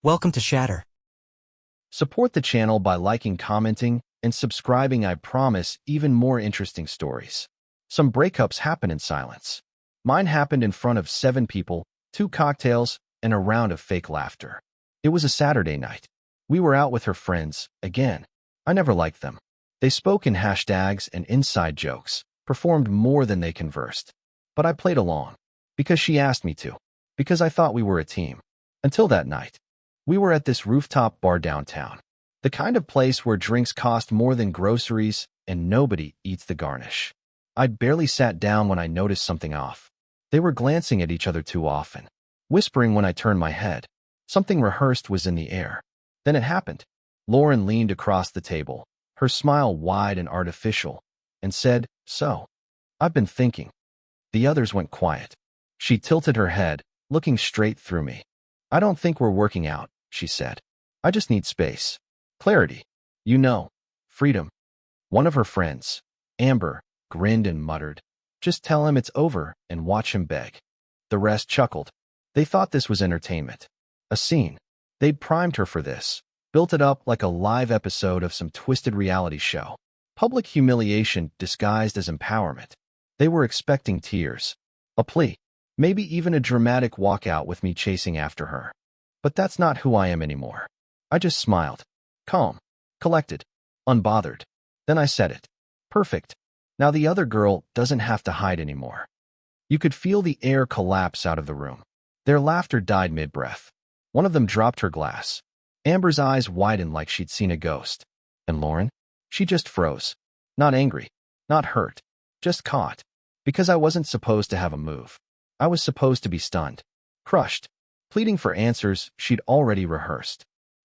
Welcome to Shatter. Support the channel by liking, commenting, and subscribing. I promise even more interesting stories. Some breakups happen in silence. Mine happened in front of 7 people, 2 cocktails, and a round of fake laughter. It was a Saturday night. We were out with her friends, again. I never liked them. They spoke in hashtags and inside jokes, performed more than they conversed. But I played along. Because she asked me to. Because I thought we were a team. Until that night. We were at this rooftop bar downtown. The kind of place where drinks cost more than groceries and nobody eats the garnish. I'd barely sat down when I noticed something off. They were glancing at each other too often, whispering when I turned my head. Something rehearsed was in the air. Then it happened. Lauren leaned across the table, her smile wide and artificial, and said, "So, I've been thinking." The others went quiet. She tilted her head, looking straight through me. "I don't think we're working out," she said. "I just need space. Clarity. You know. Freedom." One of her friends, Amber, grinned and muttered, "Just tell him it's over and watch him beg." The rest chuckled. They thought this was entertainment. A scene. They'd primed her for this, built it up like a live episode of some twisted reality show. Public humiliation disguised as empowerment. They were expecting tears. A plea. Maybe even a dramatic walkout with me chasing after her. But that's not who I am anymore. I just smiled. Calm. Collected. Unbothered. Then I said it. "Perfect. Now the other girl doesn't have to hide anymore." You could feel the air collapse out of the room. Their laughter died mid-breath. One of them dropped her glass. Amber's eyes widened like she'd seen a ghost. And Lauren? She just froze. Not angry. Not hurt. Just caught. Because I wasn't supposed to have a move. I was supposed to be stunned. Crushed. Pleading for answers she'd already rehearsed.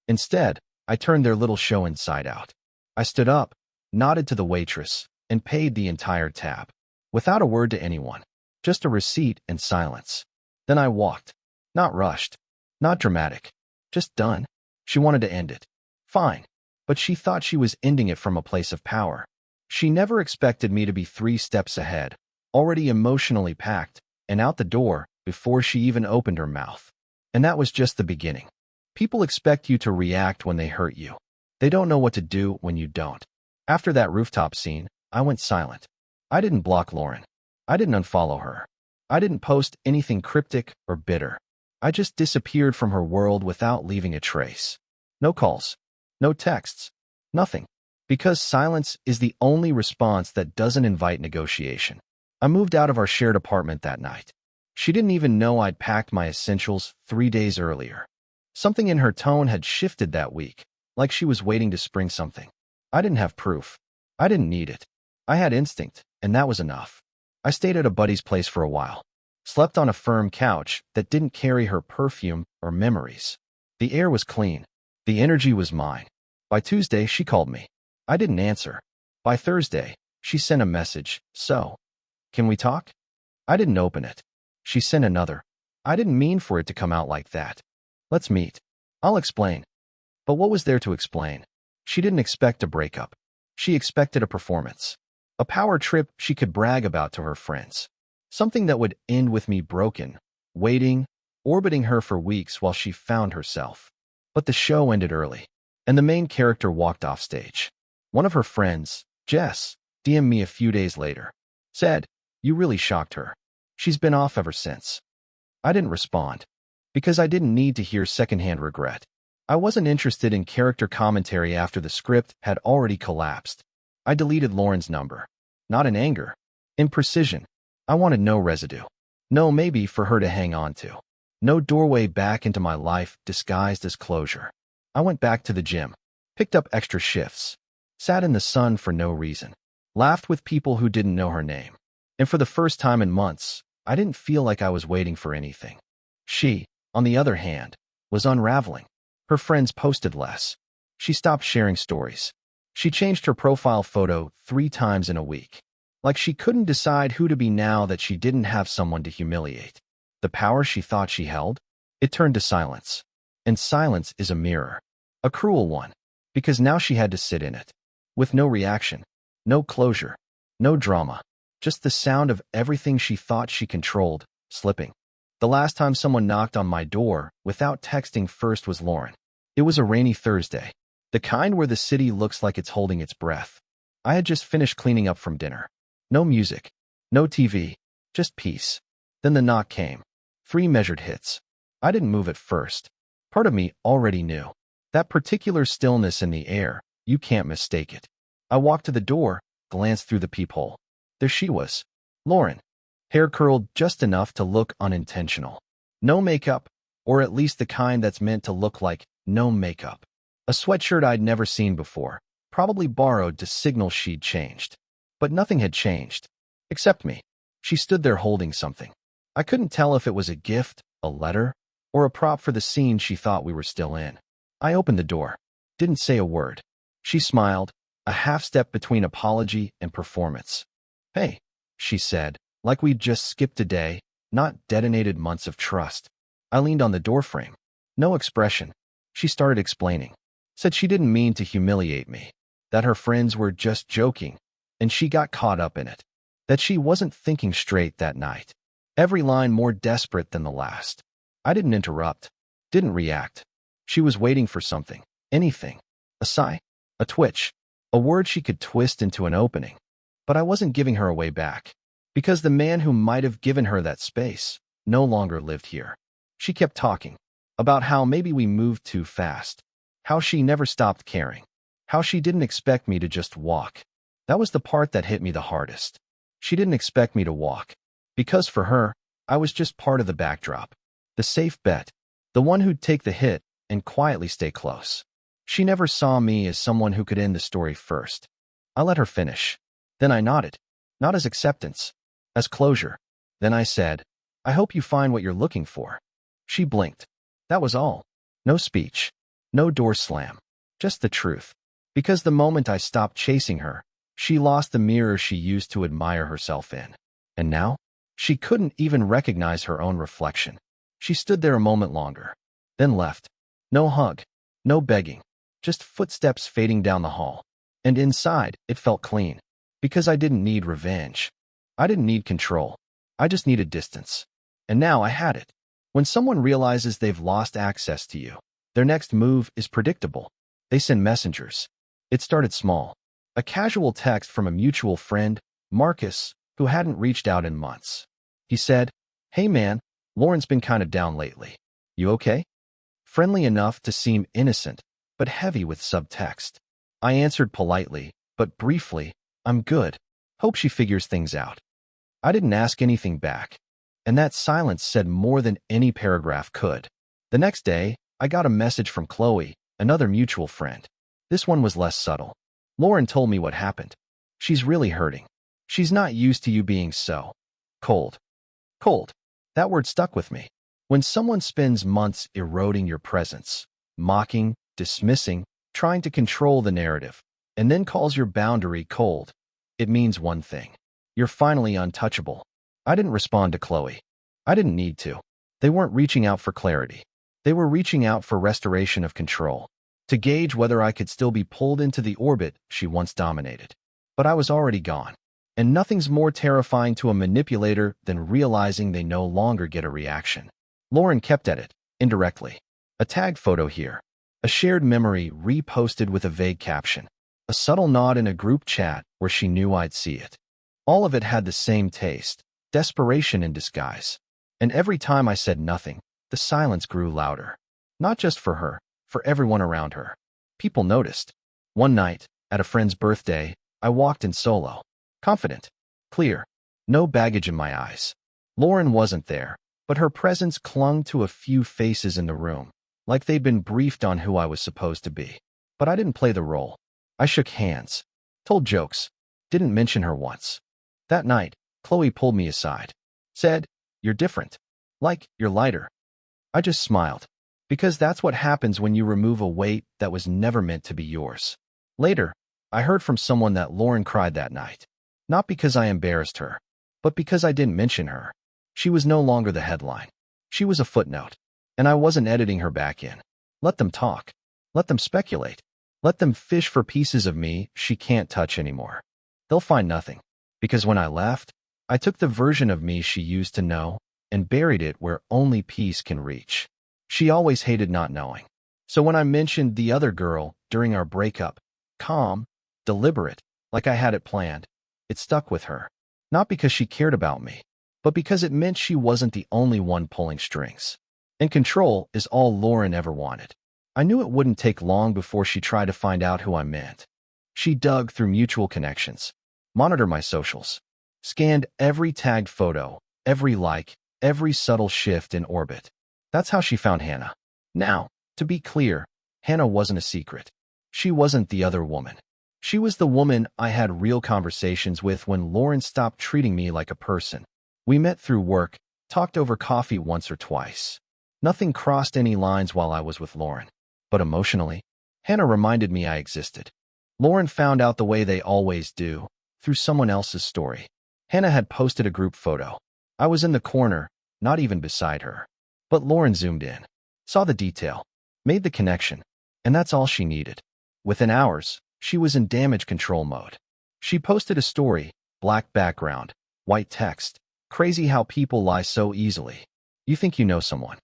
Instead, I turned their little show inside out. I stood up, nodded to the waitress, and paid the entire tab. Without a word to anyone. Just a receipt and silence. Then I walked. Not rushed. Not dramatic. Just done. She wanted to end it. Fine. But she thought she was ending it from a place of power. She never expected me to be 3 steps ahead, already emotionally packed, and out the door before she even opened her mouth. And that was just the beginning. People expect you to react when they hurt you. They don't know what to do when you don't. After that rooftop scene, I went silent. I didn't block Lauren. I didn't unfollow her. I didn't post anything cryptic or bitter. I just disappeared from her world without leaving a trace. No calls. No texts. Nothing. Because silence is the only response that doesn't invite negotiation. I moved out of our shared apartment that night. She didn't even know I'd packed my essentials 3 days earlier. Something in her tone had shifted that week, like she was waiting to spring something. I didn't have proof. I didn't need it. I had instinct, and that was enough. I stayed at a buddy's place for a while. Slept on a firm couch that didn't carry her perfume or memories. The air was clean. The energy was mine. By Tuesday, she called me. I didn't answer. By Thursday, she sent a message, "So, can we talk?" I didn't open it. She sent another. "I didn't mean for it to come out like that. Let's meet. I'll explain." But what was there to explain? She didn't expect a breakup. She expected a performance. A power trip she could brag about to her friends. Something that would end with me broken, waiting, orbiting her for weeks while she found herself. But the show ended early, and the main character walked off stage. One of her friends, Jess, DM'd me a few days later. Said, "You really shocked her. She's been off ever since." I didn't respond. Because I didn't need to hear secondhand regret. I wasn't interested in character commentary after the script had already collapsed. I deleted Lauren's number. Not in anger. In precision. I wanted no residue. No maybe for her to hang on to. No doorway back into my life disguised as closure. I went back to the gym. Picked up extra shifts. Sat in the sun for no reason. Laughed with people who didn't know her name. And for the first time in months, I didn't feel like I was waiting for anything. She, on the other hand, was unraveling. Her friends posted less. She stopped sharing stories. She changed her profile photo 3 times in a week. Like she couldn't decide who to be now that she didn't have someone to humiliate. The power she thought she held, it turned to silence. And silence is a mirror. A cruel one. Because now she had to sit in it. With no reaction. No closure. No drama. Just the sound of everything she thought she controlled, slipping. The last time someone knocked on my door without texting first was Lauren. It was a rainy Thursday, the kind where the city looks like it's holding its breath. I had just finished cleaning up from dinner. No music, no TV, just peace. Then the knock came. 3 measured hits. I didn't move at first. Part of me already knew. That particular stillness in the air, you can't mistake it. I walked to the door, glanced through the peephole. There she was, Lauren. Hair curled just enough to look unintentional. No makeup, or at least the kind that's meant to look like no makeup. A sweatshirt I'd never seen before, probably borrowed to signal she'd changed. But nothing had changed. Except me. She stood there holding something. I couldn't tell if it was a gift, a letter, or a prop for the scene she thought we were still in. I opened the door. Didn't say a word. She smiled, a half step between apology and performance. Hey, she said, like we'd just skipped a day, not detonated months of trust. I leaned on the doorframe. No expression. She started explaining. Said she didn't mean to humiliate me. That her friends were just joking, and she got caught up in it. That she wasn't thinking straight that night. Every line more desperate than the last. I didn't interrupt. Didn't react. She was waiting for something. Anything. A sigh. A twitch. A word she could twist into an opening. But I wasn't giving her away back. Because the man who might have given her that space no longer lived here. She kept talking. About how maybe we moved too fast. How she never stopped caring. How she didn't expect me to just walk. That was the part that hit me the hardest. She didn't expect me to walk. Because for her, I was just part of the backdrop. The safe bet. The one who'd take the hit and quietly stay close. She never saw me as someone who could end the story first. I let her finish. Then I nodded. Not as acceptance. As closure. Then I said, I hope you find what you're looking for. She blinked. That was all. No speech. No door slam. Just the truth. Because the moment I stopped chasing her, she lost the mirror she used to admire herself in. And now? She couldn't even recognize her own reflection. She stood there a moment longer. Then left. No hug. No begging. Just footsteps fading down the hall. And inside, it felt clean. Because I didn't need revenge. I didn't need control. I just needed distance. And now I had it. When someone realizes they've lost access to you, their next move is predictable. They send messengers. It started small. A casual text from a mutual friend, Marcus, who hadn't reached out in months. He said, Hey man, Lauren's been kinda down lately. You okay? Friendly enough to seem innocent, but heavy with subtext. I answered politely, but briefly, I'm good. Hope she figures things out. I didn't ask anything back. And that silence said more than any paragraph could. The next day, I got a message from Chloe, another mutual friend. This one was less subtle. Lauren told me what happened. She's really hurting. She's not used to you being so cold. Cold. That word stuck with me. When someone spends months eroding your presence, mocking, dismissing, trying to control the narrative, and then calls your boundary cold, it means one thing. You're finally untouchable. I didn't respond to Chloe. I didn't need to. They weren't reaching out for clarity. They were reaching out for restoration of control, to gauge whether I could still be pulled into the orbit she once dominated. But I was already gone. And nothing's more terrifying to a manipulator than realizing they no longer get a reaction. Lauren kept at it, indirectly. A tag photo here. A shared memory reposted with a vague caption. A subtle nod in a group chat where she knew I'd see it. All of it had the same taste, desperation in disguise. And every time I said nothing, the silence grew louder. Not just for her, for everyone around her. People noticed. One night, at a friend's birthday, I walked in solo. Confident. Clear. No baggage in my eyes. Lauren wasn't there, but her presence clung to a few faces in the room, like they'd been briefed on who I was supposed to be. But I didn't play the role. I shook hands. Told jokes. Didn't mention her once. That night, Chloe pulled me aside. Said, You're different. Like, you're lighter. I just smiled. Because that's what happens when you remove a weight that was never meant to be yours. Later, I heard from someone that Lauren cried that night. Not because I embarrassed her, but because I didn't mention her. She was no longer the headline. She was a footnote. And I wasn't editing her back in. Let them talk. Let them speculate. Let them fish for pieces of me she can't touch anymore. They'll find nothing. Because when I left, I took the version of me she used to know and buried it where only peace can reach. She always hated not knowing. So when I mentioned the other girl during our breakup, calm, deliberate, like I had it planned, it stuck with her. Not because she cared about me, but because it meant she wasn't the only one pulling strings. And control is all Lauren ever wanted. I knew it wouldn't take long before she tried to find out who I meant. She dug through mutual connections, monitored my socials, scanned every tagged photo, every like, every subtle shift in orbit. That's how she found Hannah. Now, to be clear, Hannah wasn't a secret. She wasn't the other woman. She was the woman I had real conversations with when Lauren stopped treating me like a person. We met through work, talked over coffee once or twice. Nothing crossed any lines while I was with Lauren. But emotionally, Hannah reminded me I existed. Lauren found out the way they always do, through someone else's story. Hannah had posted a group photo. I was in the corner, not even beside her. But Lauren zoomed in, saw the detail, made the connection, and that's all she needed. Within hours, she was in damage control mode. She posted a story, black background, white text. Crazy how people lie so easily. You think you know someone.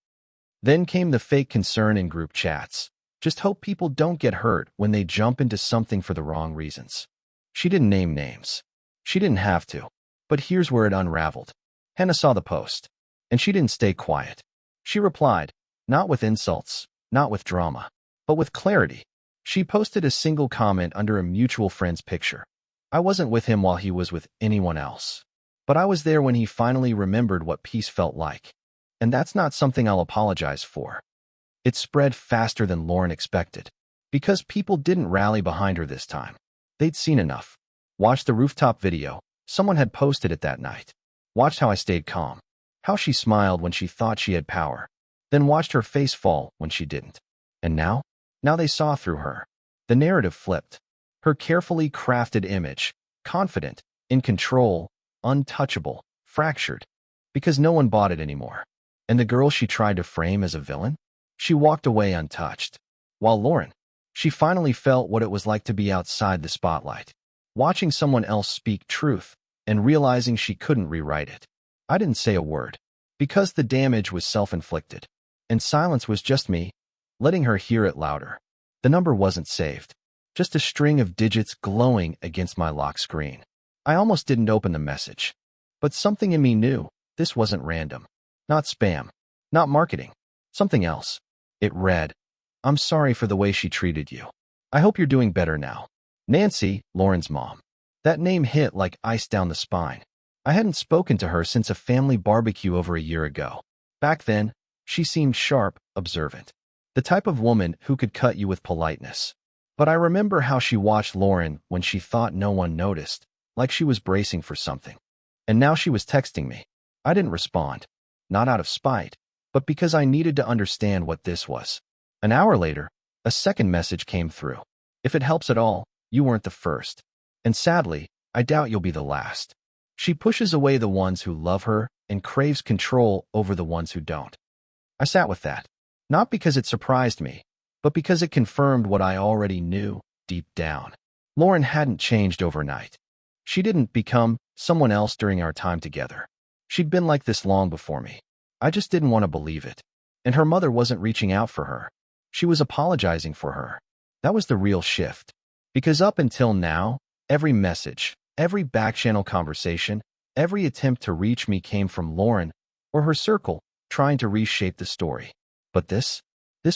Then came the fake concern in group chats. Just hope people don't get hurt when they jump into something for the wrong reasons. She didn't name names. She didn't have to. But here's where it unraveled. Hannah saw the post, and she didn't stay quiet. She replied, not with insults, not with drama, but with clarity. She posted a single comment under a mutual friend's picture. I wasn't with him while he was with anyone else. But I was there when he finally remembered what peace felt like. And that's not something I'll apologize for. It spread faster than Lauren expected. Because people didn't rally behind her this time. They'd seen enough. Watched the rooftop video. Someone had posted it that night. Watched how I stayed calm. How she smiled when she thought she had power. Then watched her face fall when she didn't. And now? Now they saw through her. The narrative flipped. Her carefully crafted image. Confident. In control. Untouchable. Fractured. Because no one bought it anymore. And the girl she tried to frame as a villain? She walked away untouched. While Lauren, she finally felt what it was like to be outside the spotlight. Watching someone else speak truth and realizing she couldn't rewrite it. I didn't say a word. Because the damage was self-inflicted. And silence was just me, letting her hear it louder. The number wasn't saved. Just a string of digits glowing against my lock screen. I almost didn't open the message. But something in me knew this wasn't random. Not spam. Not marketing. Something else. It read, I'm sorry for the way she treated you. I hope you're doing better now. Nancy, Lauren's mom. That name hit like ice down the spine. I hadn't spoken to her since a family barbecue over a year ago. Back then, she seemed sharp, observant. The type of woman who could cut you with politeness. But I remember how she watched Lauren when she thought no one noticed, like she was bracing for something. And now she was texting me. I didn't respond. Not out of spite, but because I needed to understand what this was. An hour later, a second message came through. If it helps at all, you weren't the first. And sadly, I doubt you'll be the last. She pushes away the ones who love her and craves control over the ones who don't. I sat with that. Not because it surprised me, but because it confirmed what I already knew deep down. Lauren hadn't changed overnight. She didn't become someone else during our time together. She'd been like this long before me. I just didn't want to believe it. And her mother wasn't reaching out for her. She was apologizing for her. That was the real shift. Because up until now, every message, every back-channel conversation, every attempt to reach me came from Lauren or her circle trying to reshape the story. But this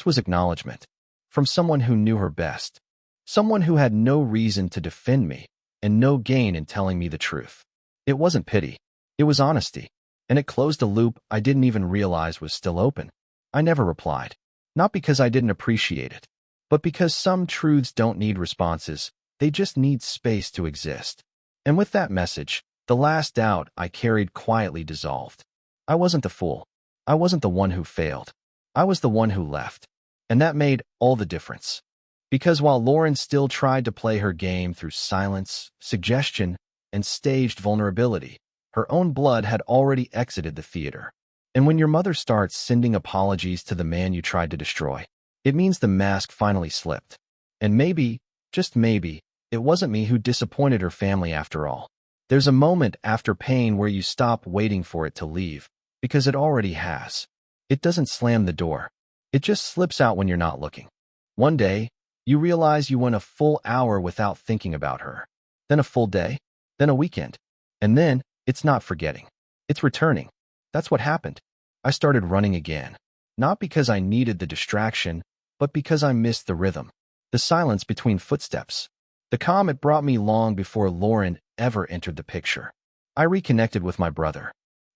was acknowledgement. From someone who knew her best. Someone who had no reason to defend me and no gain in telling me the truth. It wasn't pity. It was honesty. And it closed a loop I didn't even realize was still open. I never replied. Not because I didn't appreciate it, but because some truths don't need responses, they just need space to exist. And with that message, the last doubt I carried quietly dissolved. I wasn't the fool. I wasn't the one who failed. I was the one who left. And that made all the difference. Because while Lauren still tried to play her game through silence, suggestion, and staged vulnerability, her own blood had already exited the theater. And when your mother starts sending apologies to the man you tried to destroy, it means the mask finally slipped. And maybe, just maybe, it wasn't me who disappointed her family after all. There's a moment after pain where you stop waiting for it to leave, because it already has. It doesn't slam the door. It just slips out when you're not looking. One day, you realize you went a full hour without thinking about her. Then a full day. Then a weekend. And then, it's not forgetting. It's returning. That's what happened. I started running again. Not because I needed the distraction, but because I missed the rhythm. The silence between footsteps. The calm it brought me long before Lauren ever entered the picture. I reconnected with my brother.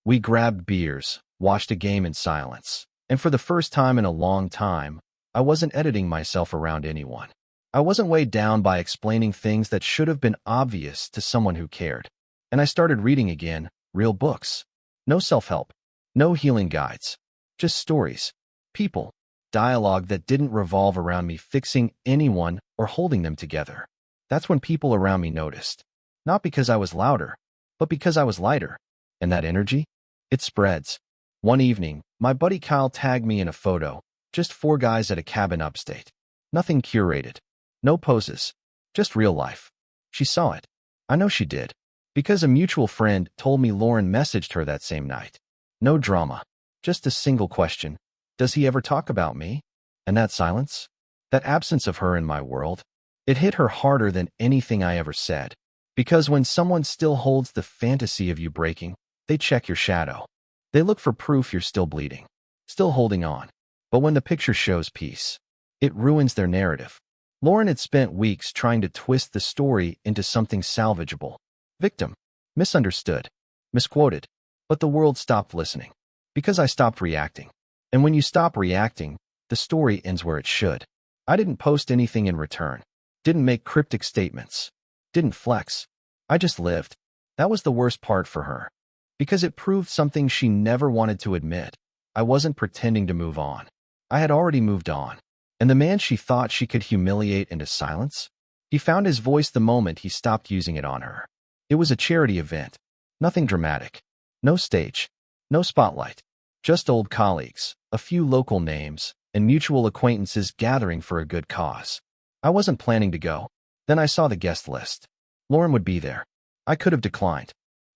We grabbed beers, watched a game in silence, and for the first time in a long time, I wasn't editing myself around anyone. I wasn't weighed down by explaining things that should have been obvious to someone who cared. And I started reading again, real books. No self-help, no healing guides, just stories, people, dialogue that didn't revolve around me fixing anyone or holding them together. That's when people around me noticed. Not because I was louder, but because I was lighter. And that energy? It spreads. One evening, my buddy Kyle tagged me in a photo, just 4 guys at a cabin upstate. Nothing curated. No poses. Just real life. She saw it. I know she did. Because a mutual friend told me Lauren messaged her that same night. No drama. Just a single question. Does he ever talk about me? And that silence? That absence of her in my world? It hit her harder than anything I ever said. Because when someone still holds the fantasy of you breaking, they check your shadow. They look for proof you're still bleeding, still holding on. But when the picture shows peace, it ruins their narrative. Lauren had spent weeks trying to twist the story into something salvageable. Victim. Misunderstood. Misquoted. But the world stopped listening. Because I stopped reacting. And when you stop reacting, the story ends where it should. I didn't post anything in return. Didn't make cryptic statements. Didn't flex. I just lived. That was the worst part for her. Because it proved something she never wanted to admit. I wasn't pretending to move on. I had already moved on. And the man she thought she could humiliate into silence? He found his voice the moment he stopped using it on her. It was a charity event. Nothing dramatic. No stage. No spotlight. Just old colleagues, a few local names, and mutual acquaintances gathering for a good cause. I wasn't planning to go. Then I saw the guest list. Lauren would be there. I could have declined.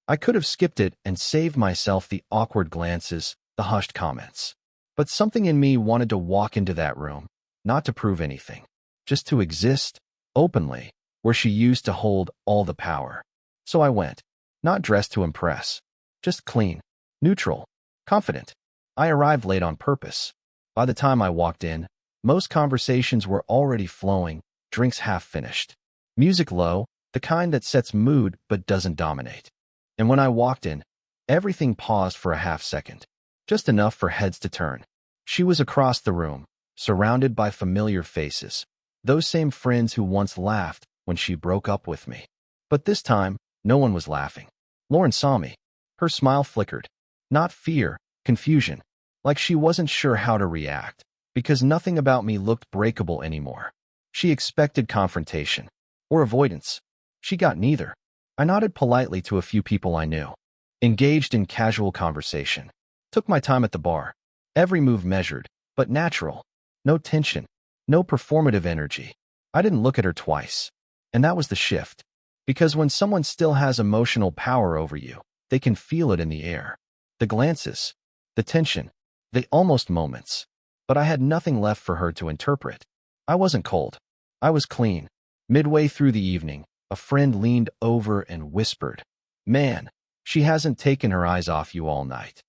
I could have skipped it and saved myself the awkward glances, the hushed comments. But something in me wanted to walk into that room, not to prove anything, just to exist, openly, where she used to hold all the power. So I went, not dressed to impress, just clean, neutral, confident. I arrived late on purpose. By the time I walked in, most conversations were already flowing, drinks half finished. Music low, the kind that sets mood but doesn't dominate. And when I walked in, everything paused for a half second, just enough for heads to turn. She was across the room, surrounded by familiar faces, those same friends who once laughed when she broke up with me. But this time, no one was laughing. Lauren saw me. Her smile flickered. Not fear, confusion, like she wasn't sure how to react, because nothing about me looked breakable anymore. She expected confrontation, or avoidance. She got neither. I nodded politely to a few people I knew. Engaged in casual conversation. Took my time at the bar. Every move measured, but natural. No tension. No performative energy. I didn't look at her twice. And that was the shift. Because when someone still has emotional power over you, they can feel it in the air. The glances. The tension. The almost moments. But I had nothing left for her to interpret. I wasn't cold. I was clean. Midway through the evening, a friend leaned over and whispered, "Man, she hasn't taken her eyes off you all night."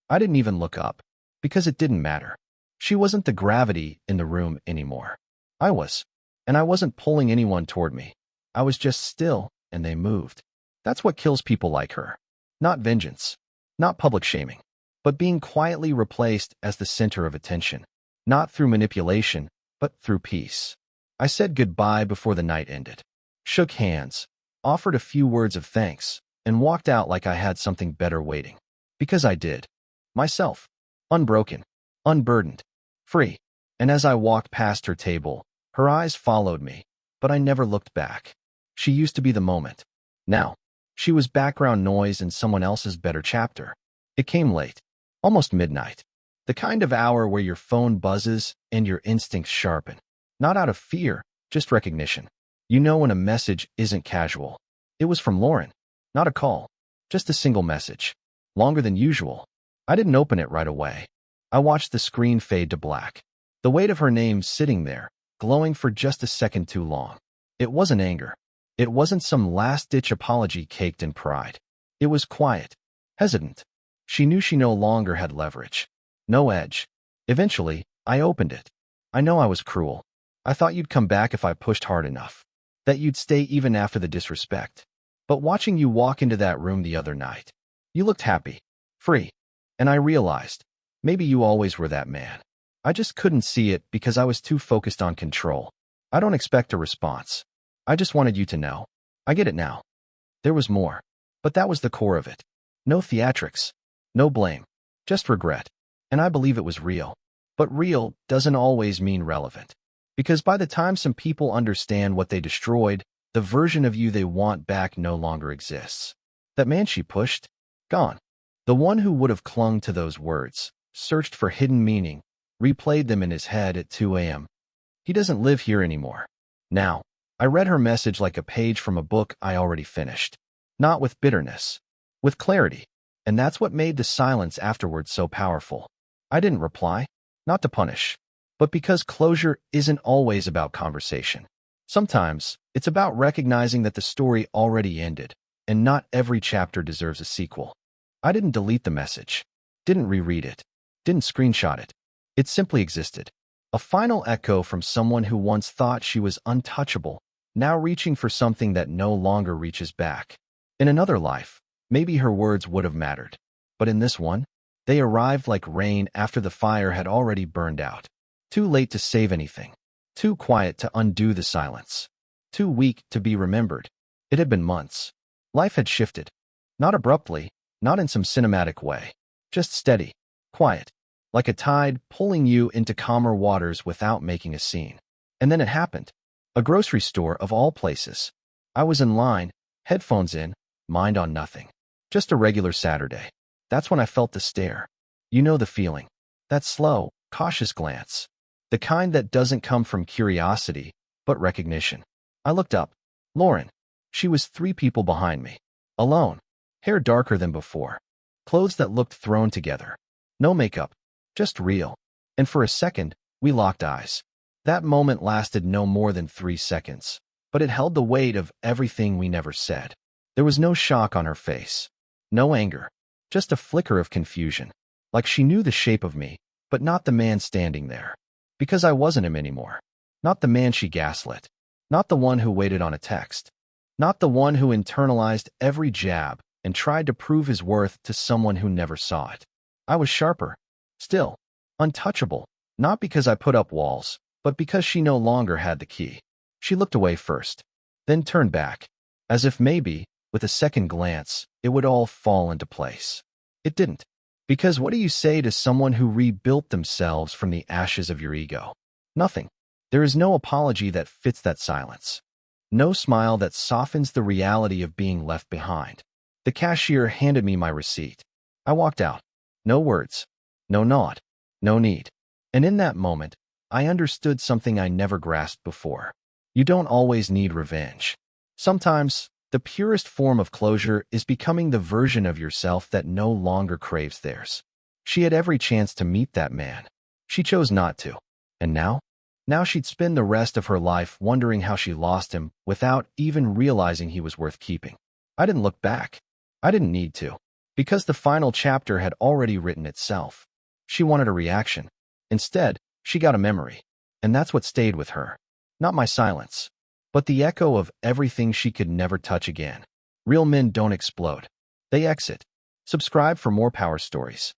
I didn't even look up, because it didn't matter. She wasn't the gravity in the room anymore. I was. And I wasn't pulling anyone toward me. I was just still, and they moved. That's what kills people like her. Not vengeance. Not public shaming. But being quietly replaced as the center of attention. Not through manipulation, but through peace. I said goodbye before the night ended. Shook hands, offered a few words of thanks, and walked out like I had something better waiting. Because I did. Myself. Unbroken. Unburdened. Free. And as I walked past her table, her eyes followed me, but I never looked back. She used to be the moment. Now, she was background noise in someone else's better chapter. It came late. Almost midnight. The kind of hour where your phone buzzes and your instincts sharpen. Not out of fear, just recognition. You know when a message isn't casual. It was from Lauren. Not a call. Just a single message. Longer than usual. I didn't open it right away. I watched the screen fade to black. The weight of her name sitting there, glowing for just a second too long. It wasn't anger. It wasn't some last-ditch apology caked in pride. It was quiet, hesitant. She knew she no longer had leverage. No edge. Eventually, I opened it. I know I was cruel. I thought you'd come back if I pushed hard enough. That you'd stay even after the disrespect. But watching you walk into that room the other night, you looked happy, free. And I realized, maybe you always were that man. I just couldn't see it because I was too focused on control. I don't expect a response. I just wanted you to know. I get it now. There was more. But that was the core of it. No theatrics. No blame. Just regret. And I believe it was real. But real doesn't always mean relevant. Because by the time some people understand what they destroyed, the version of you they want back no longer exists. That man she pushed? Gone. The one who would have clung to those words, searched for hidden meaning, replayed them in his head at 2 a.m. He doesn't live here anymore. Now, I read her message like a page from a book I already finished. Not with bitterness. With clarity. And that's what made the silence afterwards so powerful. I didn't reply. Not to punish. But because closure isn't always about conversation. Sometimes, it's about recognizing that the story already ended, and not every chapter deserves a sequel. I didn't delete the message. Didn't reread it. Didn't screenshot it. It simply existed. A final echo from someone who once thought she was untouchable, now reaching for something that no longer reaches back. In another life, maybe her words would have mattered. But in this one, they arrived like rain after the fire had already burned out. Too late to save anything. Too quiet to undo the silence. Too weak to be remembered. It had been months. Life had shifted. Not abruptly, not in some cinematic way. Just steady, quiet, like a tide pulling you into calmer waters without making a scene. And then it happened. A grocery store of all places. I was in line, headphones in, mind on nothing. Just a regular Saturday. That's when I felt the stare. You know the feeling. That slow, cautious glance. The kind that doesn't come from curiosity, but recognition. I looked up. Lauren. She was 3 people behind me. Alone. Hair darker than before. Clothes that looked thrown together. No makeup. Just real. And for a second, we locked eyes. That moment lasted no more than 3 seconds, but it held the weight of everything we never said. There was no shock on her face. No anger. Just a flicker of confusion. Like she knew the shape of me, but not the man standing there. Because I wasn't him anymore. Not the man she gaslit. Not the one who waited on a text. Not the one who internalized every jab and tried to prove his worth to someone who never saw it. I was sharper. Still. Untouchable. Not because I put up walls, but because she no longer had the key. She looked away first, then turned back, as if maybe, with a second glance, it would all fall into place. It didn't. Because what do you say to someone who rebuilt themselves from the ashes of your ego? Nothing. There is no apology that fits that silence. No smile that softens the reality of being left behind. The cashier handed me my receipt. I walked out. No words. No nod. No need. And in that moment, I understood something I never grasped before. You don't always need revenge. Sometimes, the purest form of closure is becoming the version of yourself that no longer craves theirs. She had every chance to meet that man. She chose not to. And now? Now she'd spend the rest of her life wondering how she lost him without even realizing he was worth keeping. I didn't look back. I didn't need to. Because the final chapter had already written itself. She wanted a reaction. Instead, she got a memory. And that's what stayed with her. Not my silence, but the echo of everything she could never touch again. Real men don't explode. They exit. Subscribe for more power stories.